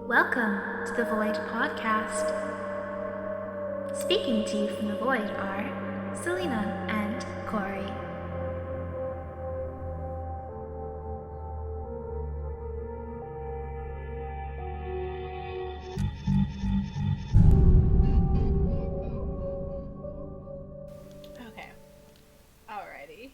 Welcome to the Void Podcast. Speaking to you from the Void are Selena and Kori. Okay. Alrighty.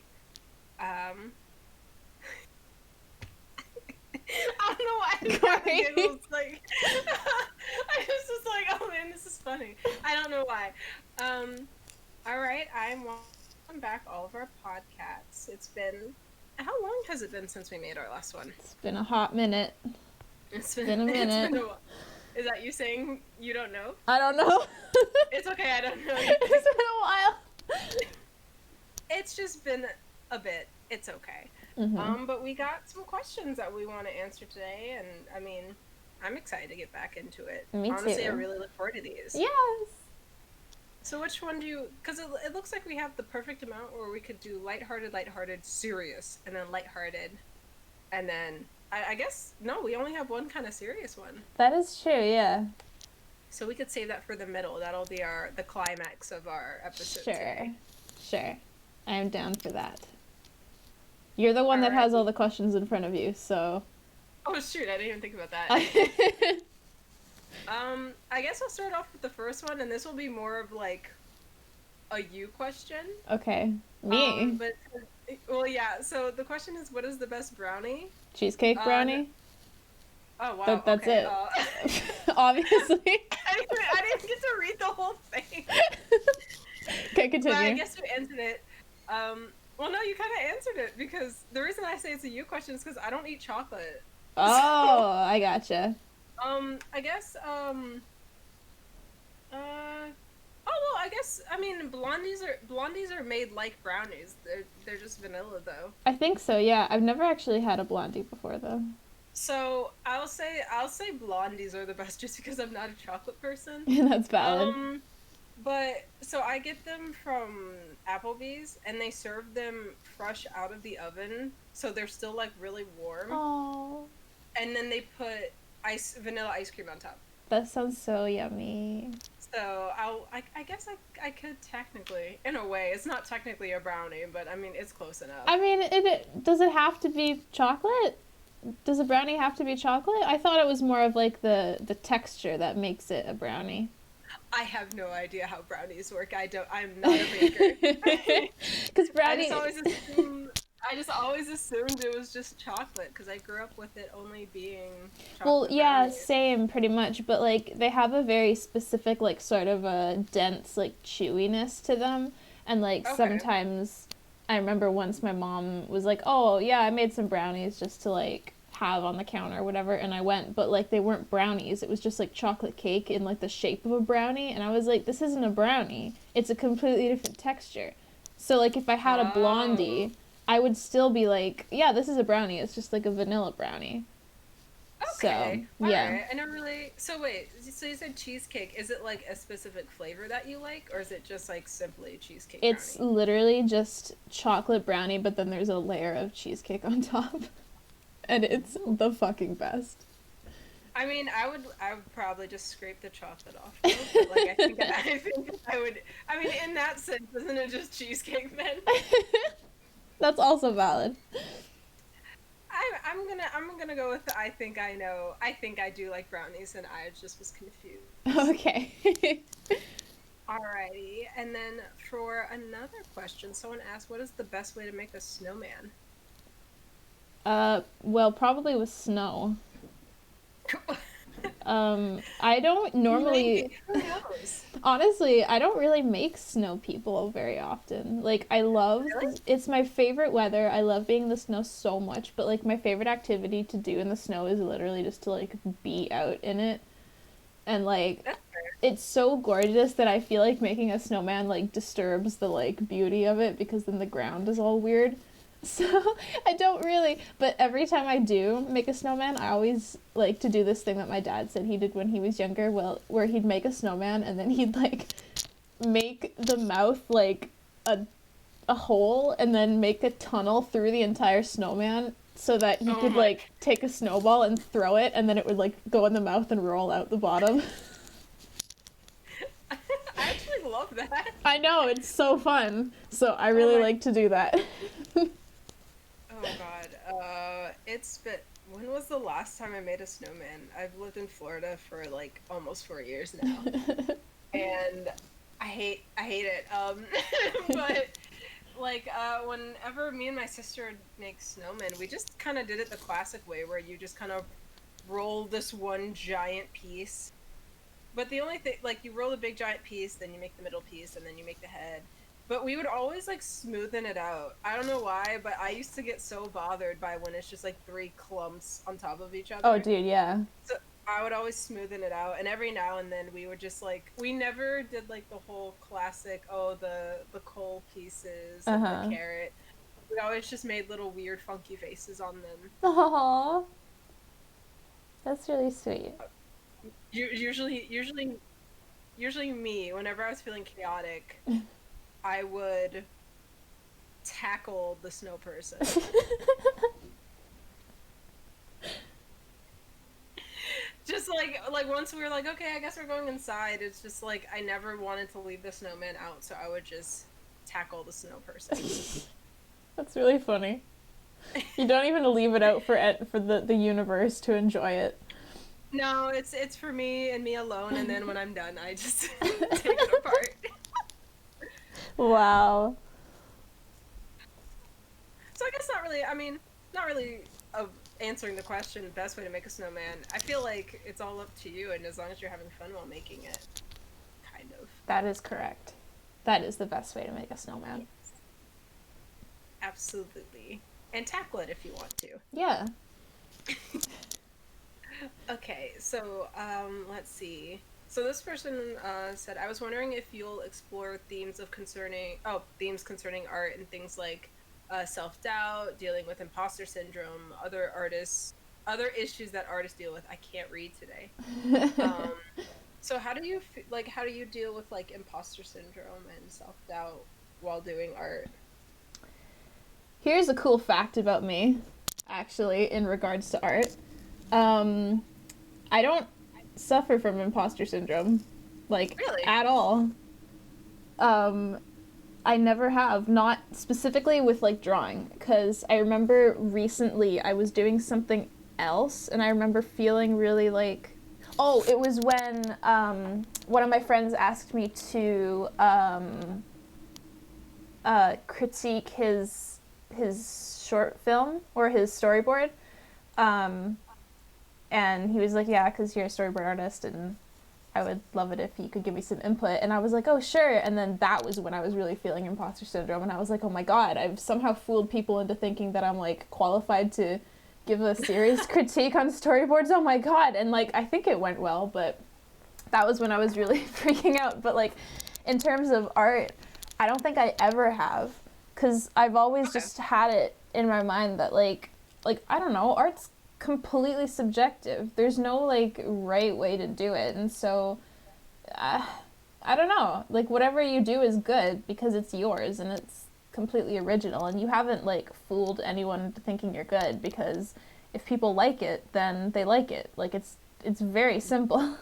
I don't know why I got giggles, like I was just like, oh man, this is funny. I don't know why. Alright, I'm welcome back all of our podcasts. It's been, how long has it been since we made our last one? It's been a hot minute. It's been a minute. It's been a while. Is that you saying you don't know? I don't know. It's okay, I don't know. It's been a while. It's just been a bit. It's okay. Mm-hmm. But we got some questions that we want to answer today, and I mean, I'm excited to get back into it. Me Honestly, too. I really look forward to these. Yes. So which one do you, because it looks like we have the perfect amount where we could do lighthearted, serious, and then lighthearted, and then, I guess, no, we only have one kind of serious one. That is true, yeah. So we could save that for the middle. That'll be the climax of our episode today. Sure. I am down for that. You're the one that has all the questions in front of you, so... Oh, shoot, I didn't even think about that. I guess I'll start off with the first one, and this will be more of, like, a you question. Okay. Me? Well, yeah, so the question is, what is the best brownie? Cheesecake brownie? Oh, wow. That's okay, it. Obviously. I didn't get to read the whole thing. Okay, continue. But I guess you answered it. Well, no, you kind of answered it, because the reason I say it's a you question is because I don't eat chocolate. Oh, so, I gotcha. I guess, oh, well, I guess, I mean, blondies are made like brownies. They're just vanilla, though. I think so, yeah. I've never actually had a blondie before, though. So, I'll say blondies are the best just because I'm not a chocolate person. That's valid. But, so I get them from Applebee's, and they serve them fresh out of the oven, so they're still, like, really warm. Aww. And then they put vanilla ice cream on top. That sounds so yummy. So, I guess I could technically, in a way, it's not technically a brownie, but, I mean, it's close enough. I mean, does it have to be chocolate? Does a brownie have to be chocolate? I thought it was more of, like, the texture that makes it a brownie. I have no idea how brownies work. I'm not a baker. Because brownies... I just always assumed it was just chocolate, because I grew up with it only being chocolate. Well, yeah, brownies. Same, pretty much. But, like, they have a very specific, like, sort of a dense, like, chewiness to them. And, like, Sometimes... I remember once my mom was like, oh, yeah, I made some brownies just to, like, have on the counter or whatever, and I went, but, like, they weren't brownies. It was just, like, chocolate cake in, like, the shape of a brownie, and I was like, this isn't a brownie. It's a completely different texture. So, like, if I had a blondie, I would still be like, yeah, this is a brownie. It's just, like, a vanilla brownie. Okay. So, yeah. Alright. I never really... So, wait. So, you said cheesecake. Is it, like, a specific flavor that you like? Or is it just, like, simply cheesecake brownie? It's literally just chocolate brownie, but then there's a layer of cheesecake on top. And it's the fucking best. I mean, I would probably just scrape the chocolate off, though. But, like, I think I would... I mean, in that sense, isn't it just cheesecake, then? That's also valid. I'm gonna go with I think I know. I think I do like brownies, and I just was confused. Okay. Alrighty, and then for another question, someone asked, what is the best way to make a snowman? Well, probably with snow. I don't normally... Who knows? Honestly, I don't really make snow people very often. Like, I love... Really? It's my favorite weather. I love being in the snow so much, but, like, my favorite activity to do in the snow is literally just to, like, be out in it. And, like, it's so gorgeous that I feel like making a snowman, like, disturbs the, like, beauty of it, because then the ground is all weird. So, I don't really, but every time I do make a snowman, I always like to do this thing that my dad said he did when he was younger, where he'd make a snowman and then he'd, like, make the mouth, like, a hole and then make a tunnel through the entire snowman so that you Oh could my. like take a snowball and throw it, and then it would like go in the mouth and roll out the bottom. I actually love that. I know, it's so fun. So I Oh really my. like to do that. Oh God. It's been. When was the last time I made a snowman? I've lived in Florida for like almost 4 years now, and I hate it. But like whenever me and my sister would make snowmen, we just kind of did it the classic way, where you just kind of roll this one giant piece. But the only thing, like, you roll the big giant piece, then you make the middle piece, and then you make the head. But we would always like smoothen it out. I don't know why, but I used to get so bothered by when it's just like three clumps on top of each Oh, other. dude, yeah. So I would always smoothen it out, and every now and then we would just like, we never did like the whole classic, oh, the coal pieces and the Uh-huh. carrot. We always just made little weird funky faces on them. Aww, that's really sweet. Usually me, whenever I was feeling chaotic, I would tackle the snow person. Just like once we were like, okay, I guess we're going inside. It's just like I never wanted to leave the snowman out, so I would just tackle the snow person. That's really funny. You don't even leave it out for the universe to enjoy it. No, it's for me and me alone, and then when I'm done, I just take it apart. Wow. So I guess not really. I mean, not really of answering the question. Best way to make a snowman. I feel like it's all up to you, and as long as you're having fun while making it, kind of. That is correct. That is the best way to make a snowman. Yes. Absolutely. And tackle it if you want to. Yeah. Okay, so let's see. So this person said, I was wondering if you'll explore themes concerning art and things like self-doubt, dealing with imposter syndrome, other issues that artists deal with. I can't read today. Um, so how do you deal with like imposter syndrome and self-doubt while doing art? Here's a cool fact about me, actually, in regards to art. Um, I don't suffer from imposter syndrome, like, Really? at all. Um, I never have, not specifically with like drawing, because I remember recently I was doing something else, and I remember feeling really like, oh, it was when one of my friends asked me to critique his short film or his storyboard, um, and he was like, "Yeah, because you're a storyboard artist, and I would love it if you could give me some input." And I was like, "Oh, sure." And then that was when I was really feeling imposter syndrome, and I was like, "Oh my god, I've somehow fooled people into thinking that I'm like qualified to give a serious critique on storyboards. Oh my god!" And like, I think it went well, but that was when I was really freaking out. But like, in terms of art, I don't think I ever have, because I've always Okay. just had it in my mind that like I don't know, art's completely subjective. There's no like right way to do it, and so uh, I don't know. Like, whatever you do is good because it's yours and it's completely original, and you haven't like fooled anyone into thinking you're good, because if people like it, then they like it. Like, it's very simple.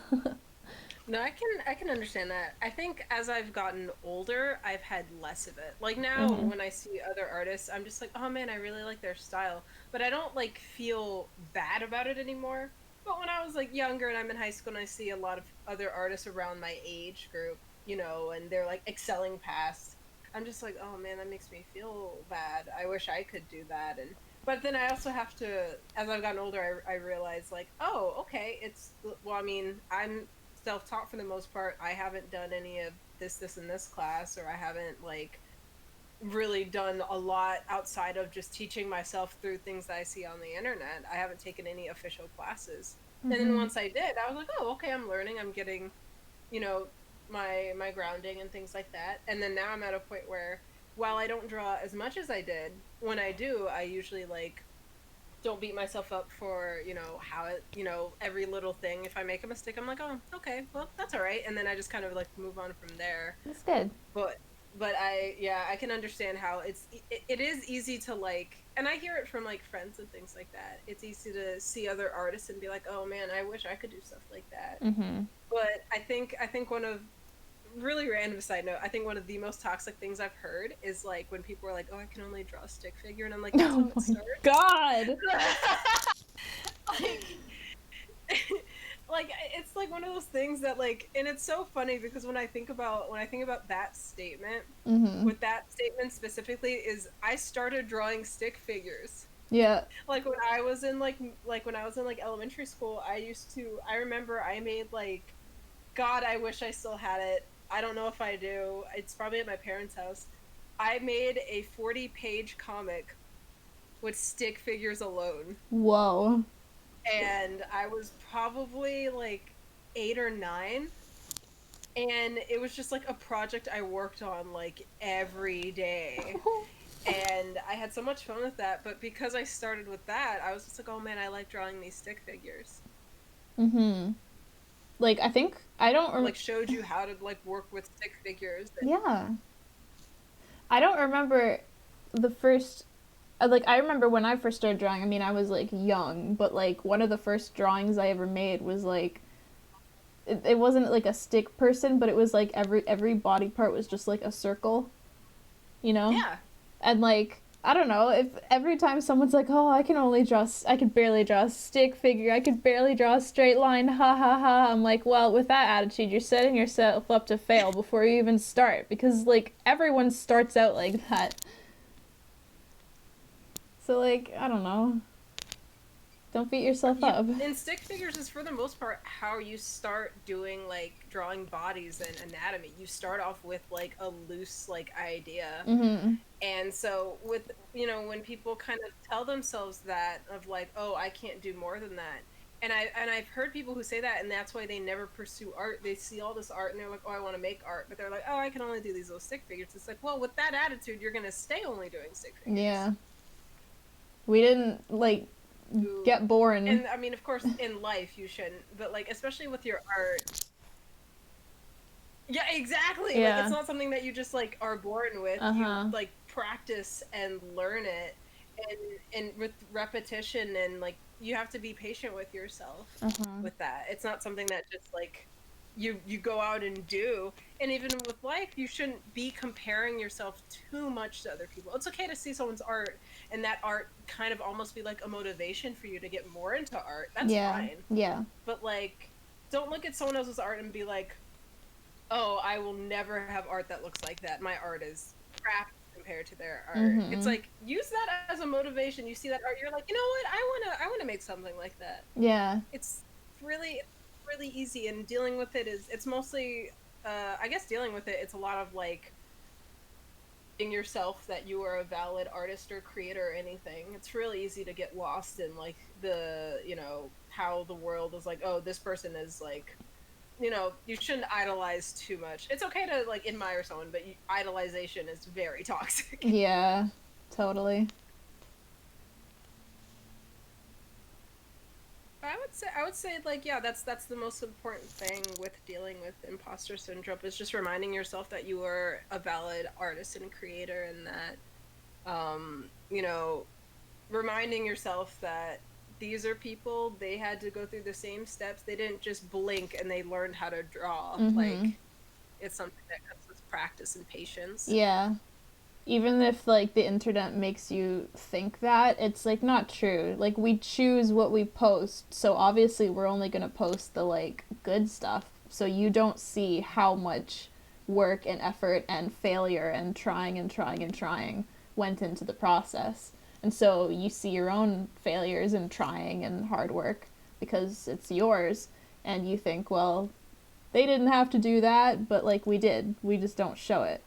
No, I can understand that. I think as I've gotten older, I've had less of it. Like now Hmm. when I see other artists, I'm just like, "Oh man, I really like their style." But I don't like feel bad about it anymore. But when I was like younger and I'm in high school and I see a lot of other artists around my age group, and they're like excelling past, I'm just like, "Oh man, that makes me feel bad. I wish I could do that." And but then I also have to, as I've gotten older, I realize like, oh, okay, well, I mean, I'm self-taught for the most part. I haven't done any of this and this class, or I haven't like really done a lot outside of just teaching myself through things that I see on the internet. I haven't taken any official classes. And then Hmm. once I did, I was like, oh, okay, I'm learning, I'm getting, you know, my grounding and things like that. And then now I'm at a point where while I don't draw as much as I did, when I do, I usually like don't beat myself up for how it every little thing. If I make a mistake, I'm like, oh, okay, well, that's all right, and then I just kind of like move on from there. That's good. But But I can understand how it is easy to like, and I hear it from like friends and things like that. It's easy to see other artists and be like, oh man, I wish I could do stuff like that. Mm-hmm. But I think one of, really random side note, I think one of the most toxic things I've heard is like when people are like, oh, I can only draw a stick figure, and I'm like, that's how Oh it my starts. god. Like, like it's like one of those things that like, and it's so funny because when I think about that statement, Mm-hmm. with that statement specifically, is I started drawing stick figures. Yeah. Like when I was in like when I was in like elementary school, I remember I made like, God, I wish I still had it. I don't know if I do. It's probably at my parents' house. I made a 40-page comic with stick figures alone. Whoa. And I was probably like 8 or 9. And it was just like a project I worked on like every day. And I had so much fun with that. But because I started with that, I was just like, oh man, I like drawing these stick figures. Mm-hmm. Like, I think I don't Like showed you how to like work with stick figures. And yeah. I don't remember the first like I remember when I first started drawing. I mean, I was like young, but like one of the first drawings I ever made was like it wasn't like a stick person, but it was like every body part was just like a circle, you know? yeah. And like I don't know if every time someone's like, "Oh, I could barely draw a stick figure. I could barely draw a straight line." Ha ha ha. I'm like, "Well, with that attitude, you're setting yourself up to fail before you even start because like everyone starts out like that." So like, I don't know. Don't beat yourself You up. in stick figures is for the most part how you start doing like drawing bodies and anatomy. You start off with like a loose like idea. Mhm. And so with, when people kind of tell themselves that of like, oh, I can't do more than that. And I've heard people who say that, and that's why they never pursue art. They see all this art and they're like, oh, I want to make art, but they're like, oh, I can only do these little stick figures. It's like, well, with that attitude, you're gonna stay only doing stick figures. Yeah. We didn't like Ooh. get born. And I mean, of course, in life you shouldn't, but like especially with your art. Yeah, exactly. Like it's Yeah. not something that you just like are born with. You Uh-huh. like practice and learn it, and with repetition, and like you have to be patient with yourself Uh-huh. with that. It's not something that just like you go out and do. And even with life, you shouldn't be comparing yourself too much to other people. It's okay to see someone's art and that art kind of almost be like a motivation for you to get more into art. That's Yeah. fine. Yeah. But like don't look at someone else's art and be like, oh, I will never have art that looks like that. My art is crap compared to their art. It's Mhm. like use that as a motivation. You see that art, you're like, you know what? I wanna make something like that. Yeah. It's really easy, and dealing with it is it's mostly I guess dealing with it, it's a lot of like in yourself that you are a valid artist or creator or anything. It's really easy to get lost in like how the world is like, oh, this person is like, you shouldn't idolize too much. It's okay to like admire someone, but idolization is very toxic. Yeah. Totally. I would say like, yeah, that's the most important thing with dealing with imposter syndrome, is just reminding yourself that you are a valid artist and creator, and that um, you know, reminding yourself that these are people, they had to go through the same steps. They didn't just blink and they learned how to draw. Mhm. Like it's something that comes with practice and patience. Yeah. Even if like the internet makes you think that, it's like not true. Like we choose what we post, so obviously we're only going to post the like good stuff. So you don't see how much work and effort and failure and trying and trying and trying went into the process. And so you see your own failures and trying and hard work because it's yours, and you think, well, they didn't have to do that, but like we did. We just don't show it.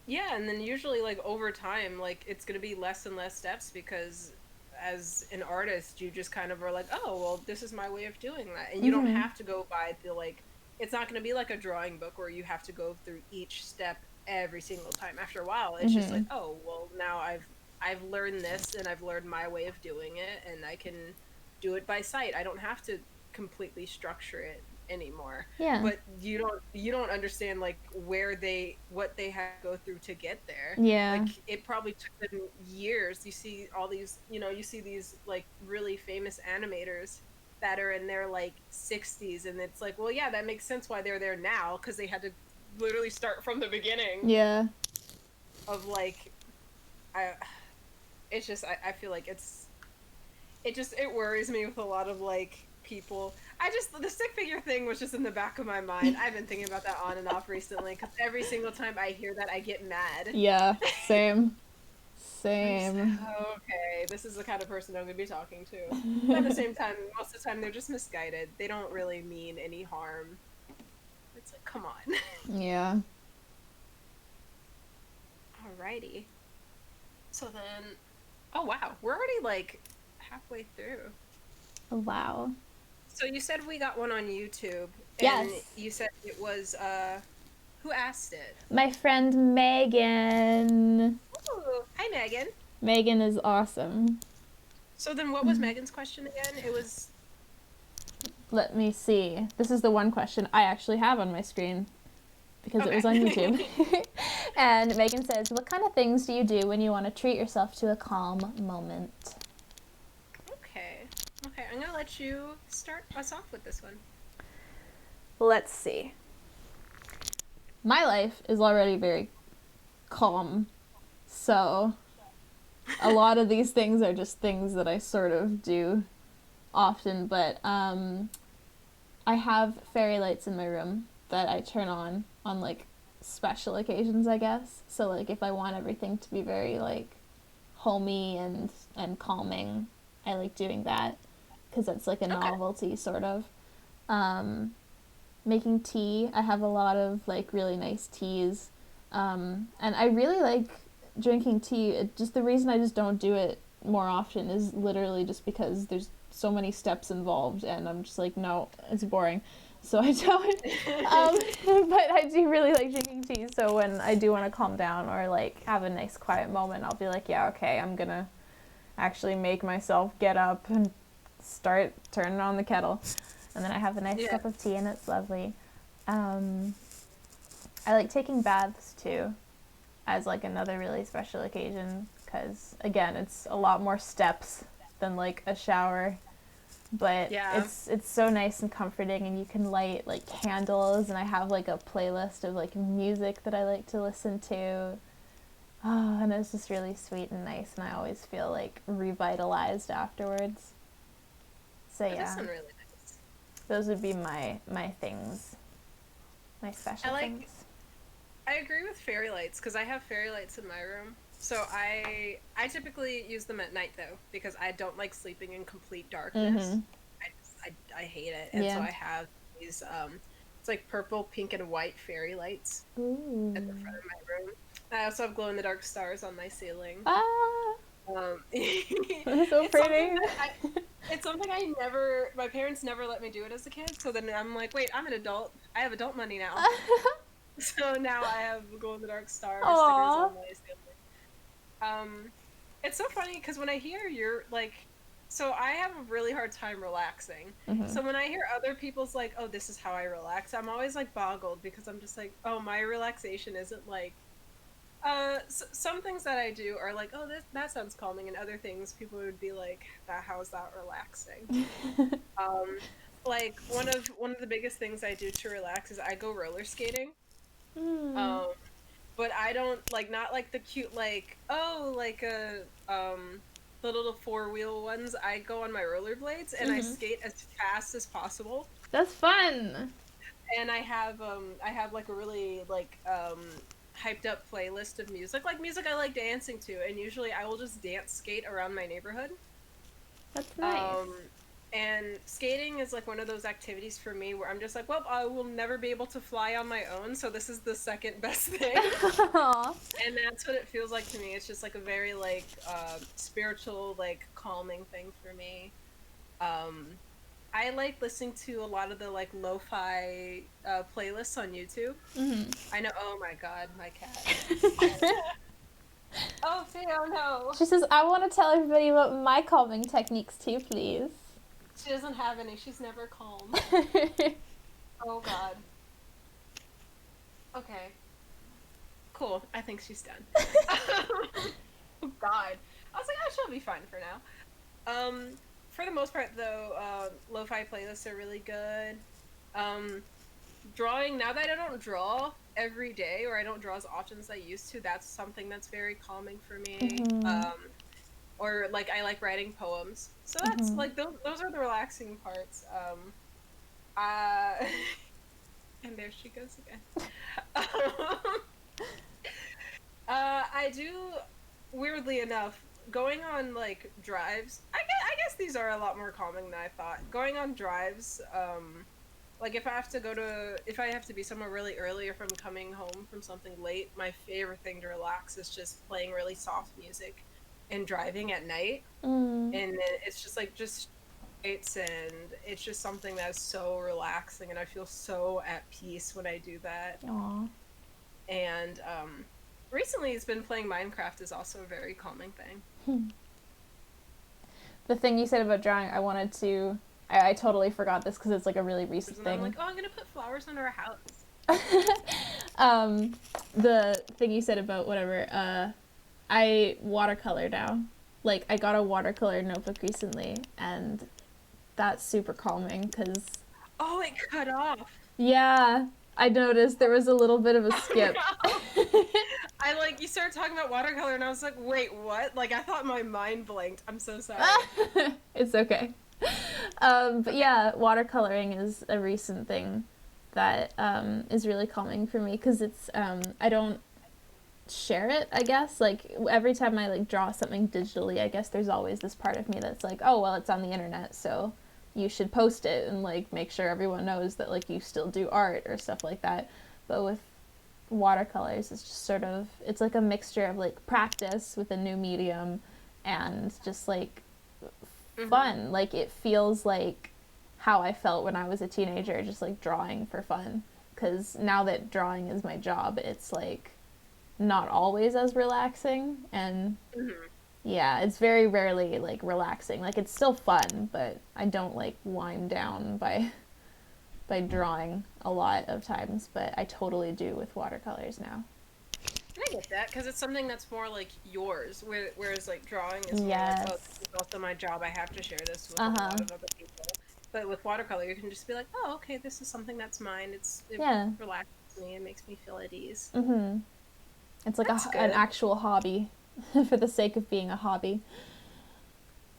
Yeah, and then usually like over time, like it's gonna be less and less steps, because as an artist, you just kind of are like, oh, well, this is my way of doing that. And you don't Mhm. have to go by the like, it's not gonna be like a drawing book where you have to go through each step every single time. After a while, it's just like, Mhm. oh, well, now I've learned this and I've learned my way of doing it, and I can do it by sight. I don't have to completely structure it. anymore. Yeah. But you don't understand like what they had to go through to get there. Yeah. Like it probably took them years. You see all these, you see these like really famous animators that are in their like 60s, and it's like, well, yeah, that makes sense why they're there now, because they had to literally start from the beginning Yeah. of like, I it's just I feel like it worries me with a lot of like people. The stick figure thing was just in the back of my mind. I've been thinking about that on and off recently, because every single time I hear that I get mad. Yeah, same. Okay, this is the kind of person I'm gonna be talking to. But at the same time, most of the time they're just misguided. They don't really mean any harm. It's like, come on. Yeah. Alrighty. So then, oh wow, we're already like halfway through. Wow. So you said we got one on YouTube. And Yes. you said it was, who asked it? My friend Megan. Ooh, hi Megan. Megan is awesome. So then what was Megan's question again? It was... Let me see. This is the one question I actually have on my screen because it was on YouTube. And Megan says, what kind of things do you do when you want to treat yourself to a calm moment? Okay, I'm gonna let you start us off with this one. Let's see. My life is already very calm, so a lot of these things are just things that I sort of do often, but I have fairy lights in my room that I turn on like special occasions, I guess. So like if I want everything to be very like homey and calming, I like doing that because it's like a novelty sort of. Making tea, I have a lot of like really nice teas, and I really like drinking tea. Just the reason I just don't do it more often is literally just because there's so many steps involved, and I'm just like, no, it's boring, so I don't. But I do really like drinking tea, so when I do want to calm down or like have a nice quiet moment, I'll be like, yeah, okay, I'm gonna actually make myself get up and start turning on the kettle, and then I have a nice cup of tea, and it's lovely. I like taking baths too as like another really special occasion, because again, it's a lot more steps than like a shower, but it's so nice and comforting, and you can light like candles, and I have like a playlist of like music that I like to listen to. Oh, and it's just really sweet and nice, and I always feel like revitalized afterwards. So yeah, That sounds really nice. Those would be my things, my special things. I agree with fairy lights, because I have fairy lights in my room. So I typically use them at night though, because I don't like sleeping in complete darkness. Mm-hmm. I hate it, and so I have these it's like purple, pink, and white fairy lights at the front of my room. I also have glow in the dark stars on my ceiling. That's so pretty. It's something my parents never let me do it as a kid. So then I'm like, wait, I'm an adult. I have adult money now. So now I have glow in the dark star stickers on my ceiling. It's so funny because when I hear you're like, so I have a really hard time relaxing. Mm-hmm. So when I hear other people's like, oh, this is how I relax, I'm always like boggled, because I'm just like, oh, my relaxation isn't like, some things that I do are like, oh, that sounds calming, and other things people would be like, how is that relaxing? Like one of the biggest things I do to relax is I go roller skating. But I don't like, not like the cute like, oh, like the little 4-wheel ones. I go on my rollerblades and I skate as fast as possible. That's fun. And I have like a really like hyped up playlist of music I like dancing to, and usually I will just dance skate around my neighborhood. That's nice. And skating is like one of those activities for me where I'm just like, well, I will never be able to fly on my own, so this is the second best thing. And that's what it feels like to me. It's just like a very like spiritual, like calming thing for me. I like listening to a lot of the like lo-fi playlists on YouTube. Mm-hmm. I know. Oh my god, my cat. Oh, Theo, no. She says, I want to tell everybody about my calming techniques too, please. She doesn't have any. She's never calm. Oh God. Okay. Cool. I think she's done. Oh God. I was like, I she'll be fine for now. For the most part, though, lo-fi playlists are really good. Um, Drawing, now that I don't draw every day, or I don't draw as often as I used to, that's something that's very calming for me. Mm-hmm. Or like I like writing poems, so that's Mm-hmm. like those are the relaxing parts. Uh, and there she goes again. I do, weirdly enough, going on like drives. I guess these are a lot more calming than I thought. Going on drives, like if I have to be somewhere really early, or if I'm coming home from something late, my favorite thing to relax is just playing really soft music and driving at night. Mm. And then it's just like just lights, and it's just something that's so relaxing, and I feel so at peace when I do that. Aw. And recently it's been playing Minecraft is also a very calming thing. The thing you said about drawing, I wanted to. I totally forgot this because it's like a really recent And I'm thing. like, oh, I'm gonna put flowers on our house. The thing you said about whatever, I watercolor now. Like, I got a watercolor notebook recently, and that's super calming because, Oh, it cut off. yeah, I noticed there was a little bit of a skip. No. I like you started talking about watercolor, and I was like, wait, what? Like I thought my mind blanked. I'm so sorry. It's okay. But yeah, watercoloring is a recent thing that is really calming for me because it's I don't share it, I guess. Like every time I like draw something digitally, I guess there's always this part of me that's like, oh well, it's on the internet, so you should post it and like make sure everyone knows that like you still do art or stuff like that. But with watercolors, it's just sort of, it's like a mixture of like practice with a new medium and just like fun. Like it feels like how I felt when I was a teenager, just like drawing for fun. Because now that drawing is my job, it's like not always as relaxing, and yeah, it's very rarely like relaxing. Like it's still fun, but I don't like wind down by drawing a lot of times, but I totally do with watercolors now. I get that because it's something that's more like yours, whereas like drawing is more like, oh, Yes. this is also my job. I have to share this with a Uh-huh. lot of other people. But with watercolor, you can just be like, oh, okay, this is something that's mine. It Yeah. relaxes me. It makes me feel at ease. Mhm. It's like That's an good. actual hobby for the sake of being a hobby.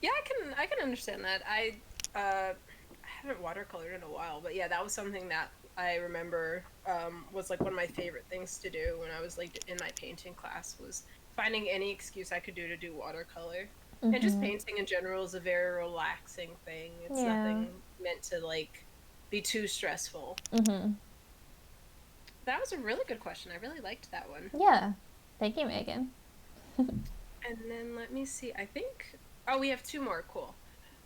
Yeah, I can understand that. I haven't watercolored in a while, but yeah, that was something that I remember was like one of my favorite things to do when I was like in my painting class, was finding any excuse I could do to do watercolor. And just Mhm. painting in general is a very relaxing thing. It's Yeah. nothing meant to like be too stressful. Mhm. That was a really good question. I really liked that one. Yeah. Thank you, Megan. And then let me see. I think oh, we have two more. Cool.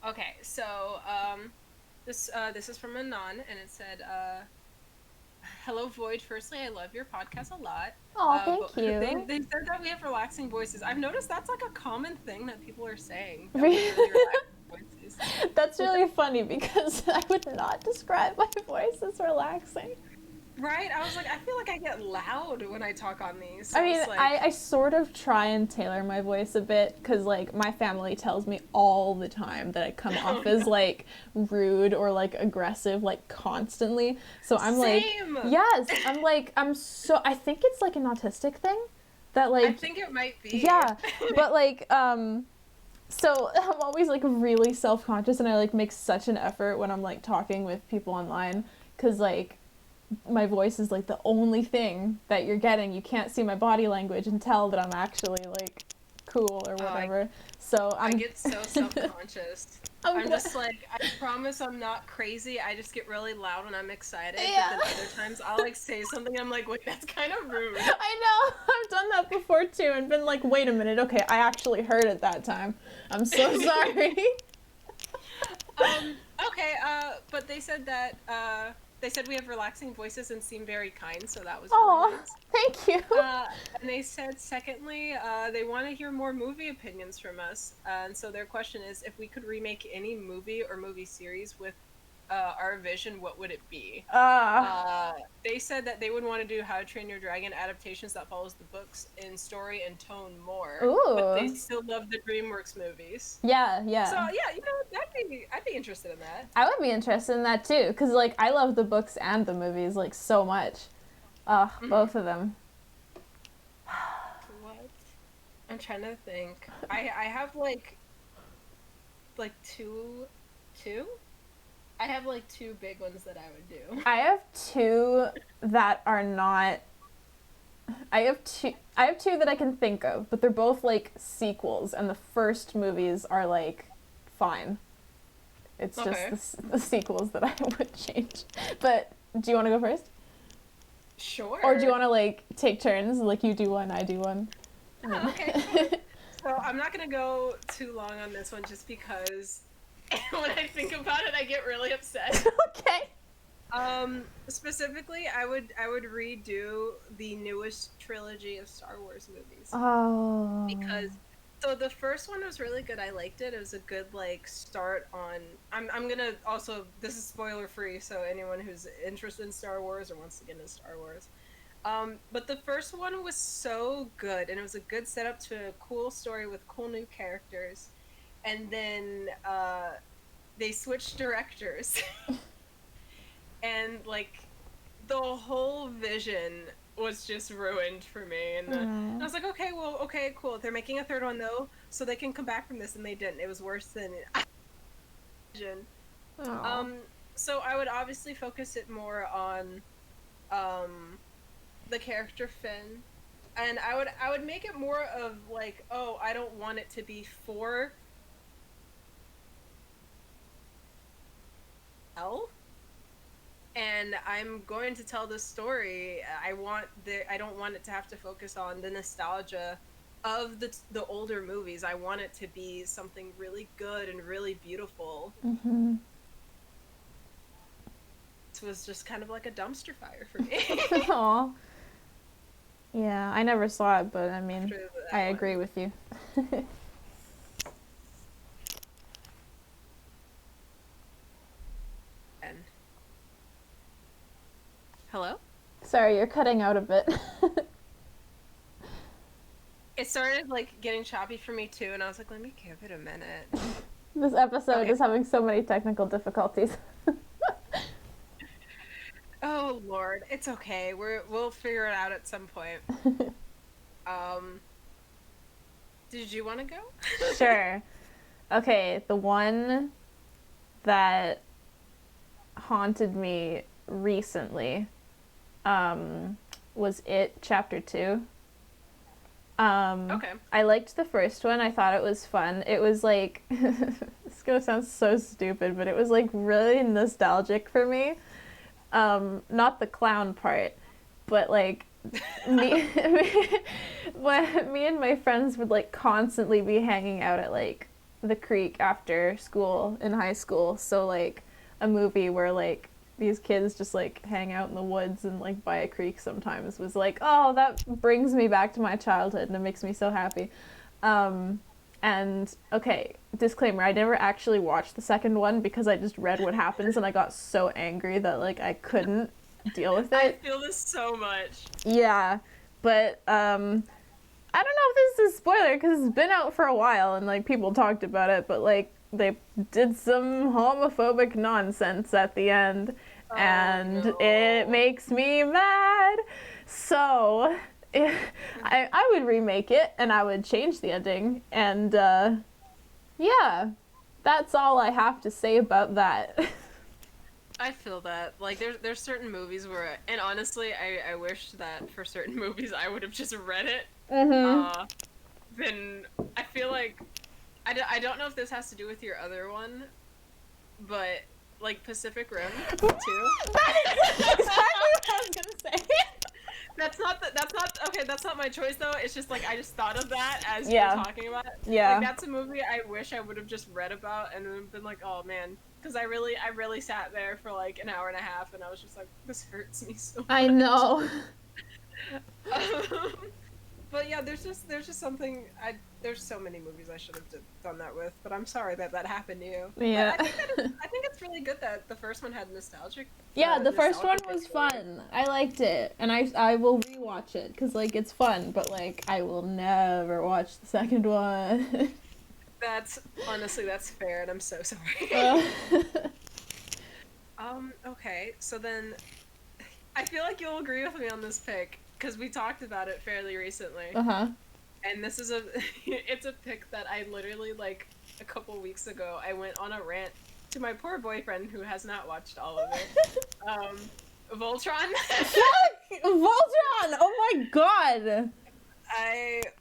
Okay, so this is from Anon, and it said, "Hello, Void. Firstly, I love your podcast a lot. Oh, But thank you. they said that we have relaxing voices. I've noticed that's like a common thing that people are saying, that we Really? have really relaxing voices. That's really funny because I would not describe my voice as relaxing. Right? I was like, I feel like I get loud when I talk on these. So I mean, it's like, I sort of try and tailor my voice a bit because, like, my family tells me all the time that I come off as, like, rude or, like, aggressive, like, constantly. So I'm same. like, yes, I'm like, I think it's, like, an autistic thing that, like, I think it might be. yeah, but, like, so I'm always, like, really self-conscious and I, like, make such an effort when I'm, like, talking with people online because, like, my voice is like the only thing that you're getting. You can't see my body language and tell that I'm actually like cool or whatever. So I get so self-conscious. I'm just like, I promise I'm not crazy. I just get really loud when I'm excited. Yeah. But then other times I'll like say something, I'm like, wait, that's kind of rude. I know. I've done that before too and been like, wait a minute, okay, I actually heard it that time. I'm so sorry. Okay, but they said that they said we have relaxing voices and seem very kind, so that was Aw, really nice. thank you. And they said, secondly, they want to hear more movie opinions from us. And so their question is if we could remake any movie or movie series with our vision, what would it be? Ah. They said that they would want to do How to Train Your Dragon adaptations that follows the books in story and tone more, but they Ooh. still love the DreamWorks movies. Yeah, So yeah. yeah, you know, I'd be interested in that. I would be interested in that too, because like I love the books and the movies like so much. Both of them. What? I'm trying to think. I have like two. I have like two big ones that I would do. I have two that are not. I have two that I can think of, but they're both like sequels, and the first movies are like fine. It's Okay. just the sequels that I would change. But do you want to go first? Sure. Or do you want to like take turns? Like you do one, I do one. Oh, okay. So I'm not gonna go too long on this one, just because when I think about it, I get really upset. Okay. Specifically, I would redo the newest trilogy of Star Wars movies. Oh. Because so the first one was really good. I liked it. It was a good like start on. I'm gonna also, this is spoiler free, so anyone who's interested in Star Wars or wants to get into Star Wars. But the first one was so good, and it was a good setup to a cool story with cool new characters. And then they switched directors, and like the whole vision was just ruined for me. And I was like, okay, well, okay, cool. They're making a third one though, so they can come back from this, and they didn't. It was worse than I imagined. So I would obviously focus it more on the character Finn, and I would make it more of like, oh, I don't want it to be for L, and I'm going to tell this story. I don't want it to have to focus on the nostalgia of the older movies. I want it to be something really good and really beautiful. Mm-hmm. This was just kind of like a dumpster fire for me. Aw. Yeah, I never saw it, but I mean, I agree with you. And hello? Sorry, you're cutting out a bit. It started like getting choppy for me too, and I was like, let me give it a minute. This episode Okay. is having so many technical difficulties. Oh Lord, it's okay. We'll figure it out at some point. Did you want to go? Sure. Okay, the one that haunted me recently was It Chapter 2. Okay. I liked the first one. I thought it was fun. It was like, it's gonna sound so stupid, but it was like really nostalgic for me. Not the clown part, but like me when me and my friends would like constantly be hanging out at like the creek after school in high school. So like a movie where like these kids just like hang out in the woods and like by a creek sometimes was like, oh, that brings me back to my childhood and it makes me so happy. And okay, disclaimer, I never actually watched the second one because I just read what happens and I got so angry that like I couldn't deal with it. I feel this so much. Yeah, but I don't know if this is a spoiler because it's been out for a while and like people talked about it, but like they did some homophobic nonsense at the end, and no. It makes me mad. So I would remake it and I would change the ending, and yeah, that's all I have to say about that. I feel that. Like, there's certain movies where, and honestly, I wish that for certain movies I would have just read it. Mm-hmm. Then I feel like, I don't know if this has to do with your other one, but, like, Pacific Rim, too. That is exactly what I was gonna say. That's not my choice, though. It's just, like, I just thought of that as Yeah. you were talking about it. Yeah. Like, that's a movie I wish I would have just read about and then been like, oh, man. Because I really sat there for, like, an hour and a half, and I was just like, this hurts me so much. I know. But yeah, there's just something. There's so many movies I should have done that with, but I'm sorry that that happened to you. Yeah. But I think it's really good that the first one had nostalgic. Yeah, the first one nostalgia was things for it. fun. I liked it, and I will rewatch it because like it's fun. But like I will never watch the second one. That's honestly that's fair, and I'm so sorry. uh Okay, so then I feel like you'll agree with me on this pick because we talked about it fairly recently. huh. And this is a it's a pick that I literally like a couple weeks ago I went on a rant to my poor boyfriend who has not watched all of it. Voltron. Voltron! Oh my god!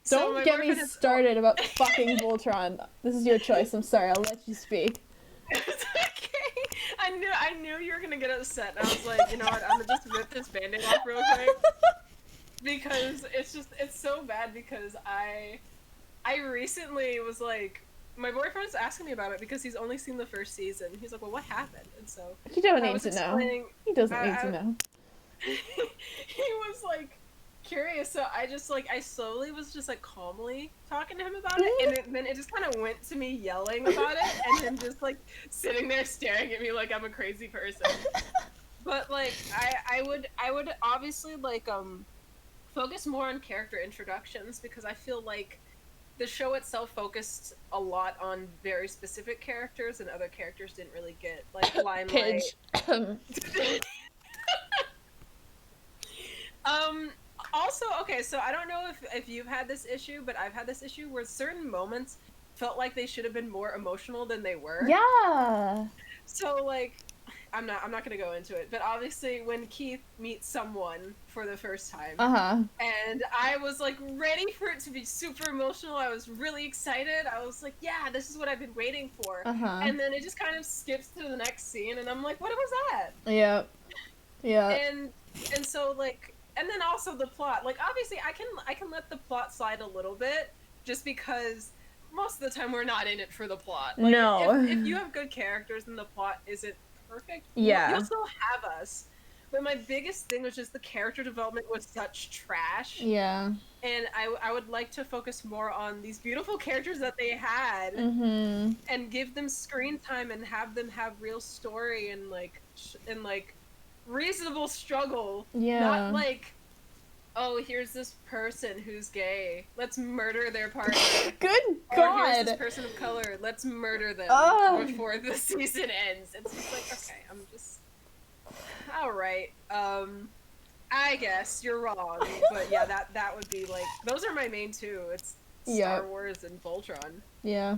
So Don't get me started about fucking Voltron. This is your choice. I'm sorry. I'll let you speak. It's okay. I knew you were gonna get upset, and I was like, you know what? I'm gonna just rip this band-aid off real quick because it's so bad because I recently was like, my boyfriend was asking me about it because he's only seen the first season. He's like, well, what happened? And so You don't I need was to know. explaining. He doesn't need to know. He was like curious, so I slowly was just like calmly talking to him about it, and then it just kind of went to me yelling about it, and him just like sitting there staring at me like I'm a crazy person. But like I would obviously like focus more on character introductions because I feel like the show itself focused a lot on very specific characters and other characters didn't really get like limelight. Pidge. Also, okay, so I don't know if you've had this issue, but I've had this issue where certain moments felt like they should have been more emotional than they were. Yeah. So like I'm not gonna go into it, but obviously when Keith meets someone for the first time, and I was like ready for it to be super emotional. I was really excited. I was like, yeah, this is what I've been waiting for. And then it just kind of skips to the next scene, and I'm like, what was that? Yep. Yeah. And so like, and then also the plot. Like obviously I can let the plot slide a little bit, just because most of the time we're not in it for the plot. Like, no. If you have good characters and the plot isn't perfect, yeah, you'll still have us. But my biggest thing was just the character development was such trash. Yeah. And I would like to focus more on these beautiful characters that they had, and give them screen time and have them have real story and like reasonable struggle. Yeah. Not like, oh, here's this person who's gay, let's murder their partner. Good or God. Here's this person of color, let's murder them before the season ends. It's just like, okay, I'm just all right. I guess you're wrong, but yeah, that would be like, those are my main two. It's Star Wars and Voltron. Yeah.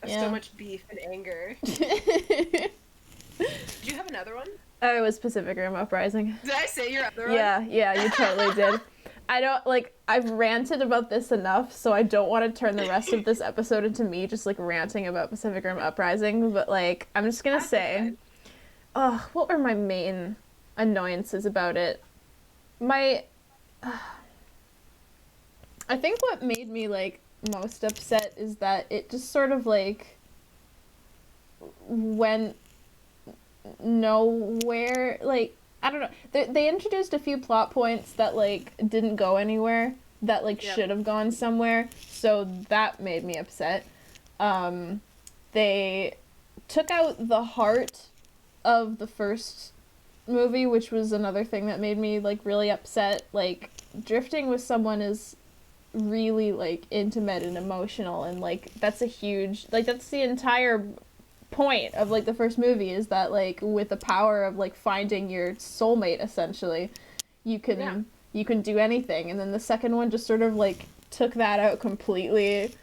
There's so much beef and anger. Did you have another one? Oh, it was Pacific Rim Uprising. Did I say your other one? Yeah, you totally did. I don't, like, I've ranted about this enough, so I don't want to turn the rest of this episode into me just, like, ranting about Pacific Rim Uprising, but, like, I'm just gonna say, what were my main annoyances about it? I think what made me, like, most upset is that it just sort of, like, went nowhere. Like, I don't know. They introduced a few plot points that, like, didn't go anywhere, that, like, should have gone somewhere, so that made me upset. They took out the heart of the first movie, which was another thing that made me, like, really upset. Like, drifting with someone is really, like, intimate and emotional, and, like, that's a huge, like, that's the entire point of, like, the first movie, is that, like, with the power of, like, finding your soulmate, essentially, you can do anything. And then the second one just sort of, like, took that out completely.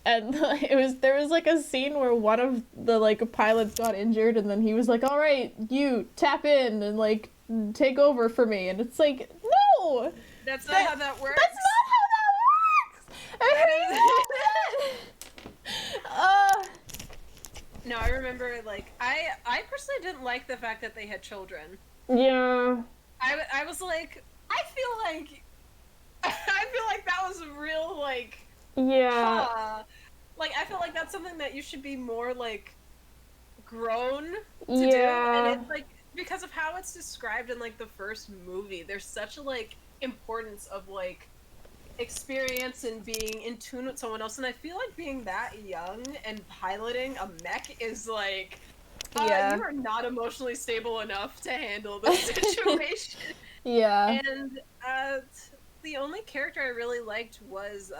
And there was like a scene where one of the, like, pilots got injured, and then he was like, all right, you tap in and, like, take over for me. And it's like, no! That's not how that works. That's not how that works! No, I remember, like, I personally didn't like the fact that they had children. Yeah. I was like, I feel like that was a real, like, like, I feel like that's something that you should be more, like, grown to do. And it's, like, because of how it's described in, like, the first movie, there's such a, like, importance of, like, experience and being in tune with someone else, and I feel like being that young and piloting a mech is like, you are not emotionally stable enough to handle this situation. Yeah. And the only character I really liked was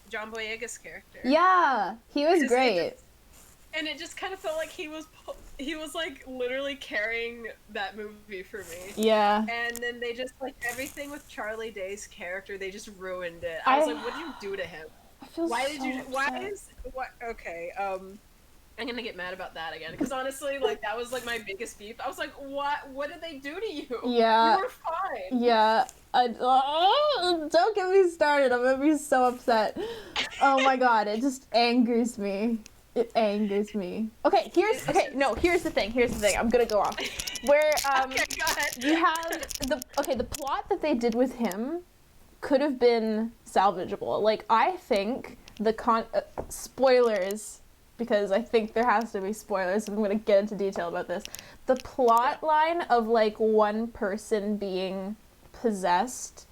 John Boyega's character. Yeah, he was great. And it just kind of felt like he was like literally carrying that movie for me. Yeah. And then they just like everything with Charlie Day's character, they just ruined it. I was like, what did you do to him? Okay, I'm gonna get mad about that again, because honestly, like, that was like my biggest beef. I was like, what did they do to you? Yeah. You were fine. Yeah. Don't get me started. I'm gonna be so upset. Oh my god, it just angers me. It angers me. Okay, here's the thing. I'm gonna go off. Where okay, go ahead. You have the plot that they did with him could have been salvageable. Like, I think spoilers, because I think there has to be spoilers. I'm gonna get into detail about this. The plot line of like one person being possessed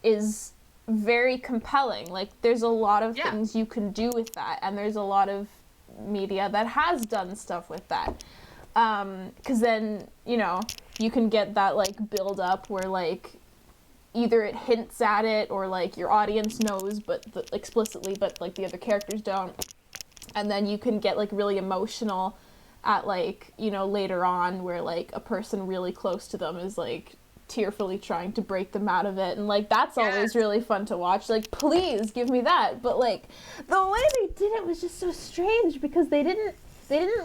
is very compelling. Like, there's a lot of things you can do with that, and there's a lot of media that has done stuff with that. Because then, you know, you can get that like build up where like either it hints at it, or like your audience knows but explicitly, but like the other characters don't. And then you can get like really emotional at like, you know, later on, where like a person really close to them is like tearfully trying to break them out of it, and like that's always really fun to watch. Like, please give me that. But like the way they did it was just so strange, because they didn't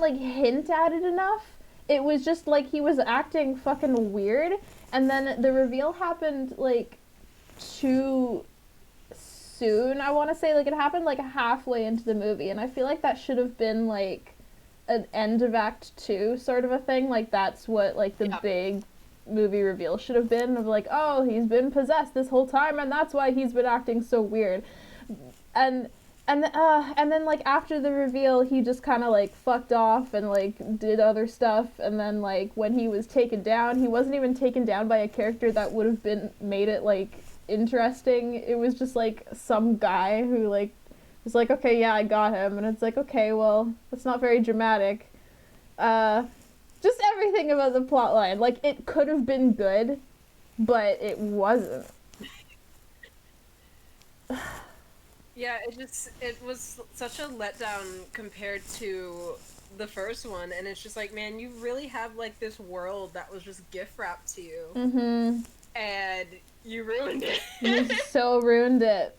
like hint at it enough. It was just like he was acting fucking weird, and then the reveal happened like too soon. I want to say like it happened like halfway into the movie, and I feel like that should have been like an end of act 2 sort of a thing. Like, that's what like the big movie reveal should have been, of like, oh, he's been possessed this whole time and that's why he's been acting so weird. And then like after the reveal, he just kind of like fucked off and like did other stuff, and then like when he was taken down, he wasn't even taken down by a character that would have been made it like interesting. It was just like some guy who like was like, okay, yeah, I got him, and it's like, okay, well, that's not very dramatic. Just everything about the plot line. Like, it could have been good, but it wasn't. Yeah, it was such a letdown compared to the first one, and it's just like, man, you really have like this world that was just gift wrapped to you. Mm-hmm. And you ruined it. You so ruined it.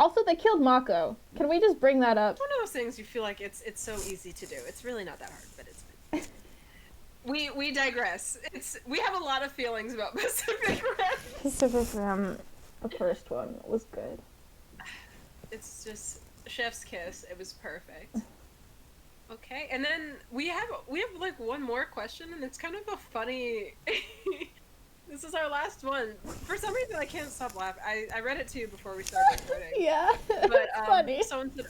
Also, they killed Mako. Can we just bring that up? It's one of those things you feel like it's so easy to do. It's really not that hard, but it's fine. We digress. We have a lot of feelings about Pacific Rim. Pacific Rim, the first one, was good. It's just chef's kiss. It was perfect. Okay, and then we have like one more question, and it's kind of a funny. This is our last one. For some reason, I can't stop laughing. I read it to you before we started recording. Yeah, but it's funny. Someone said,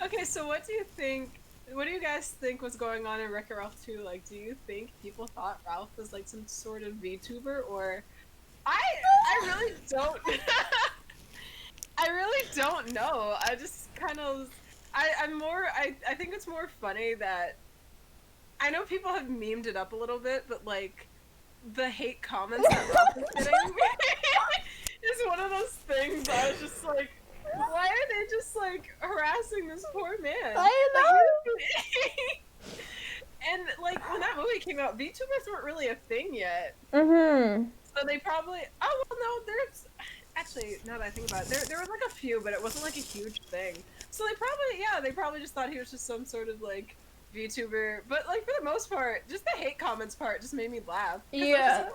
okay, so what do you think? What do you guys think was going on in Wreck-It Ralph 2? Like, do you think people thought Ralph was like some sort of VTuber, or I really don't. I really don't know. I just kind of. I think it's more funny that I know people have memed it up a little bit, but like the hate comments that Ralph is getting is one of those things. I was just like, why are they just like harassing this poor man? I know. And like when that movie came out, VTubers weren't really a thing yet. Mm-hmm. So they probably. Oh well, no. There's actually, now that I think about it, there was like a few, but it wasn't like a huge thing. So they probably just thought he was just some sort of like VTuber. But like for the most part, just the hate comments part just made me laugh. Yeah.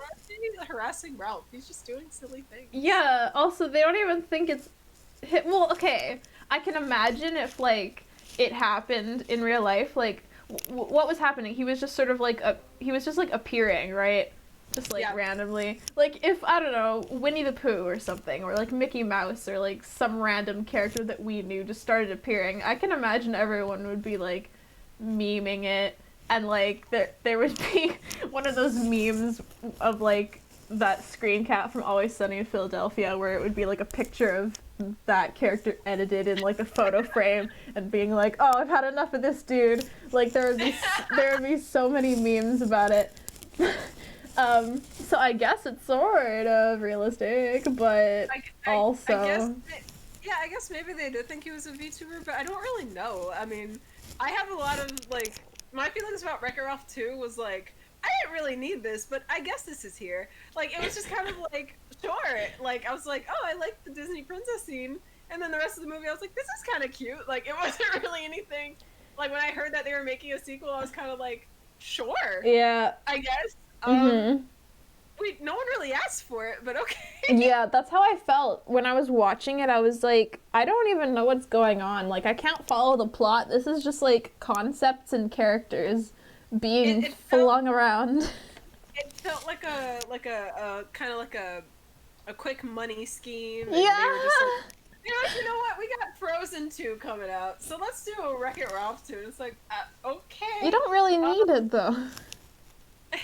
Like, harassing Ralph. He's just doing silly things. Yeah. Also, they don't even think it's. Well, okay. I can imagine if like it happened in real life. Like, what was happening? He was just sort of like he was just like appearing, right? Just like randomly. Like if, I don't know, Winnie the Pooh or something, or like Mickey Mouse, or like some random character that we knew just started appearing, I can imagine everyone would be like memeing it, and like there would be one of those memes of like that screen cap from Always Sunny in Philadelphia where it would be like a picture of that character edited in like a photo frame and being like, oh, I've had enough of this dude. Like there would be so many memes about it. So I guess it's sort of realistic, but also I guess maybe they did think he was a VTuber, but I don't really know. I mean, I have a lot of like my feelings about Wreck-It Ralph 2 was like, I didn't really need this, but I guess this is here. Like, it was just kind of like, sure. Like, I was like, oh, I like the Disney princess scene. And then the rest of the movie, I was like, this is kind of cute. Like, it wasn't really anything. Like, when I heard that they were making a sequel, I was kind of like, sure. Yeah. I guess. No one really asked for it, but okay. Yeah, that's how I felt. When I was watching it, I was like, I don't even know what's going on. Like, I can't follow the plot. This is just, like, concepts and characters being flung around. It felt like a kind of like a quick money scheme. Yeah. They were just like, you know what? We got Frozen 2 coming out, so let's do a Wreck-It Ralph 2. And it's like, okay. You don't really need it, though. I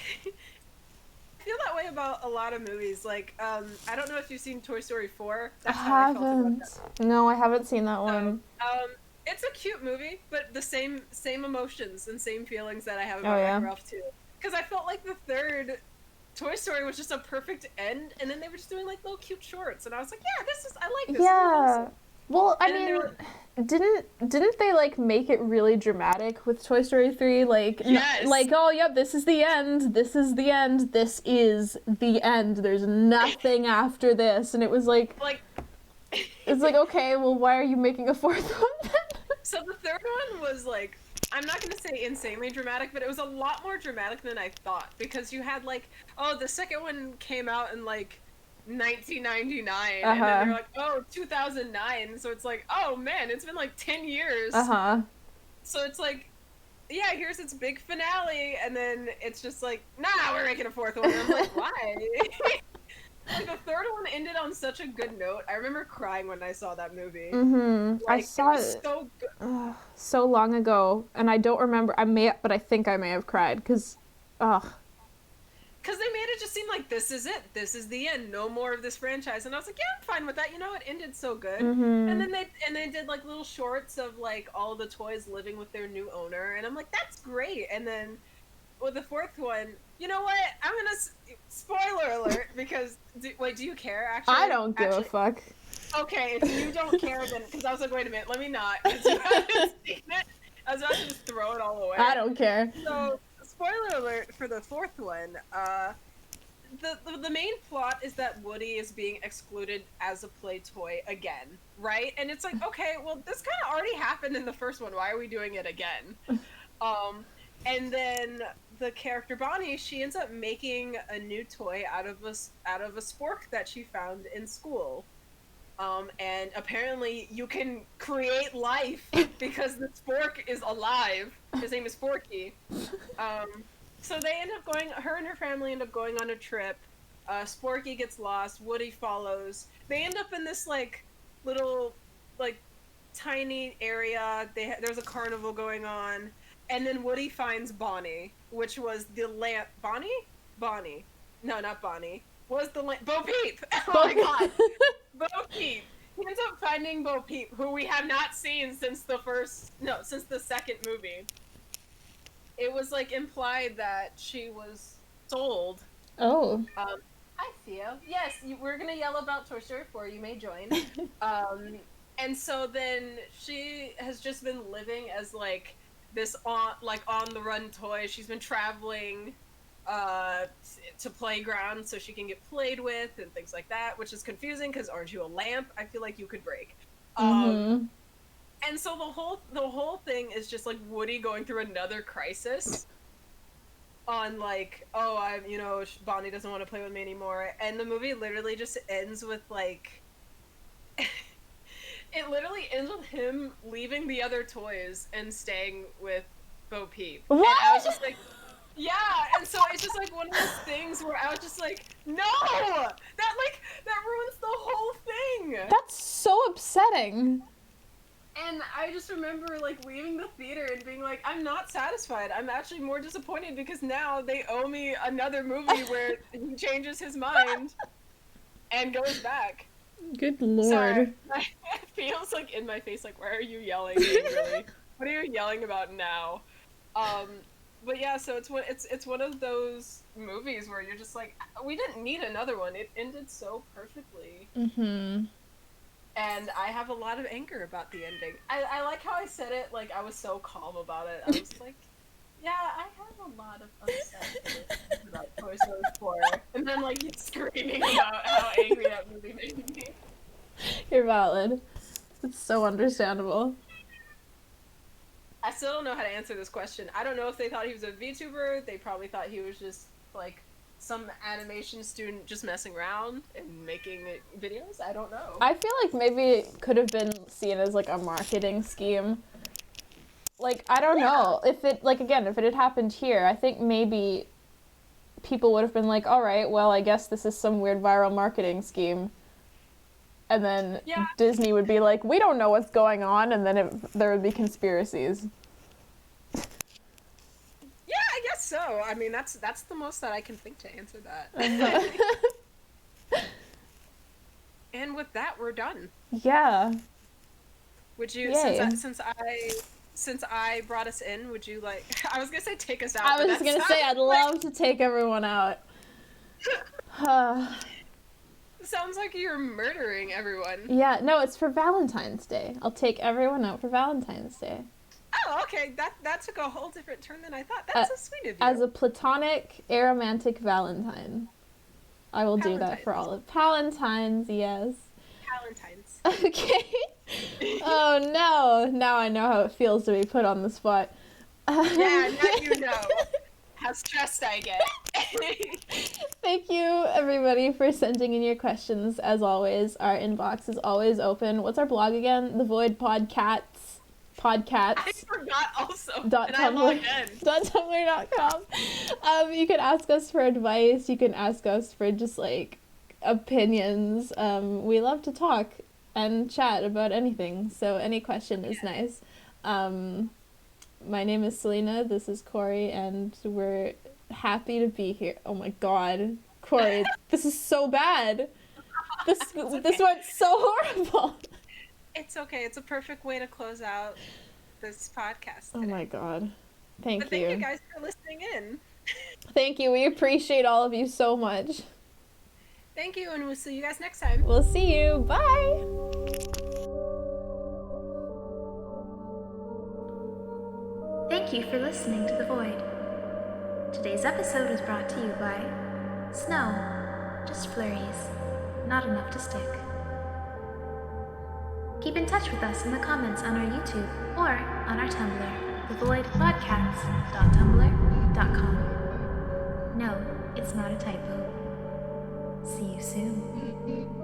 feel that way about a lot of movies. Like, I don't know if you've seen Toy Story 4. That's I how I felt haven't. about that. No, I haven't seen that one. It's a cute movie, but the same emotions and same feelings that I have about Wreck-It Ralph 2. Because I felt like the third Toy Story was just a perfect end, and then they were just doing like little cute shorts, and I was like, yeah, I like this. Yeah. Well, I mean, didn't they like make it really dramatic with Toy Story 3? Like, yes. Like, oh, yep, this is the end. This is the end. This is the end. There's nothing after this, and it was like, it's like, okay, well, why are you making a fourth one then? So the third one was like, I'm not going to say insanely dramatic, but it was a lot more dramatic than I thought, because you had like, oh, the second one came out in like 1999, and then they're like, oh, 2009, so it's like, oh man, it's been like 10 years. So it's like, yeah, here's its big finale, and then it's just like, nah, we're making a fourth one. And I'm like, why? Like, the third one ended on such a good note. I remember crying when I saw that movie. Like, I saw it so good. So long ago, and I don't remember. But I think I may have cried because, Because they made it just seem like this is it. This is the end. No more of this franchise. And I was like, yeah, I'm fine with that. You know, it ended so good. And then they did like little shorts of like all the toys living with their new owner, and I'm like, that's great. And then with the fourth one, you know what? I'm gonna spoiler alert, because do you care? Actually, I don't give a fuck. Okay, if you don't care, then because I was like, wait a minute, let me not. Because you haven't seen it. I was about to just throw it all away. I don't care. So, spoiler alert for the fourth one. The main plot is that Woody is being excluded as a play toy again, right? And it's like, okay, well, this kind of already happened in the first one. Why are we doing it again? And then the character Bonnie, she ends up making a new toy out of a spork that she found in school. And apparently you can create life because the spork is alive. His name is Forky. So they end up her and her family end up going on a trip. Sporky gets lost. Woody follows. They end up in this like little like tiny area. There's a carnival going on. And then Woody finds Bonnie, which was the lamp. Bonnie? No, not Bonnie. Was the lamp? Bo Peep! Oh my god! Bo Peep! He ends up finding Bo Peep, who we have not seen since since the second movie. It was like implied that she was sold. Oh. Hi, Theo. Yes, we're gonna yell about Toy Story 4. You may join. And so then she has just been living as like this on the run toy. She's been traveling to playgrounds so she can get played with and things like that, which is confusing because aren't you a lamp? I feel like you could break. And so the whole thing is just like Woody going through another crisis on like, oh, Bonnie doesn't want to play with me anymore, and the movie literally just ends with like it literally ends with him leaving the other toys and staying with Bo Peep. What? And I was just like, yeah, and so it's just like one of those things where I was just like, no! That ruins the whole thing! That's so upsetting. And I just remember like leaving the theater and being like, I'm not satisfied. I'm actually more disappointed because now they owe me another movie where he changes his mind and goes back. Good lord. Sorry. It feels like in my face, like, why are you yelling angrily? What are you yelling about now? But yeah, so it's one of those movies where you're just like, we didn't need another one. It ended so perfectly. Mm-hmm. And I have a lot of anger about the ending. I like how I said it, like I was so calm about it. I was like, yeah, I have a lot of upset about Toy Story 4. And then like you screaming about how angry that movie made me. You're valid. It's so understandable. I still don't know how to answer this question. I don't know if they thought he was a VTuber. They probably thought he was just like some animation student just messing around and making videos. I don't know. I feel like maybe it could have been seen as like a marketing scheme. Like, I don't know. If it, like, again, if it had happened here, I think maybe people would have been like, all right, well, I guess this is some weird viral marketing scheme. And then Disney would be like, we don't know what's going on, and then there would be conspiracies. Yeah, I guess so. I mean, that's the most that I can think to answer that. And with that, we're done. Yeah. Would you, since I brought us in, would you like, I was gonna say take us out. I was just gonna say, I'd love to take everyone out. Sounds like you're murdering everyone. Yeah, no, it's for Valentine's Day. I'll take everyone out for Valentine's Day. Oh, okay. That took a whole different turn than I thought. That's so sweet of you. As a platonic, aromantic Valentine. I will do that for all of Palentine's, yes. Palentine's. Okay. Oh no, now I know how it feels to be put on the spot. Yeah, now you know how stressed I get. Thank you, everybody, for sending in your questions. As always, our inbox is always open. What's our blog again? The Void Podcasts. I forgot also. .tumblr.com. You can ask us for advice. You can ask us for just like opinions. We love to talk and chat about anything, so any question is nice. My name is Selena. This is Kori, and we're happy to be here. Oh my god, Kori, this is so bad. This went so horrible. It's okay. It's a perfect way to close out this podcast today. Oh my god. Thank you. Thank you guys for listening in. Thank you. We appreciate all of you so much. Thank you, and we'll see you guys next time. We'll see you. Bye. Thank you for listening to The Void. Today's episode was brought to you by snow, just flurries, not enough to stick. Keep in touch with us in the comments on our YouTube or on our Tumblr, thevoidpodcasts.tumblr.com. No, it's not a typo. See you soon.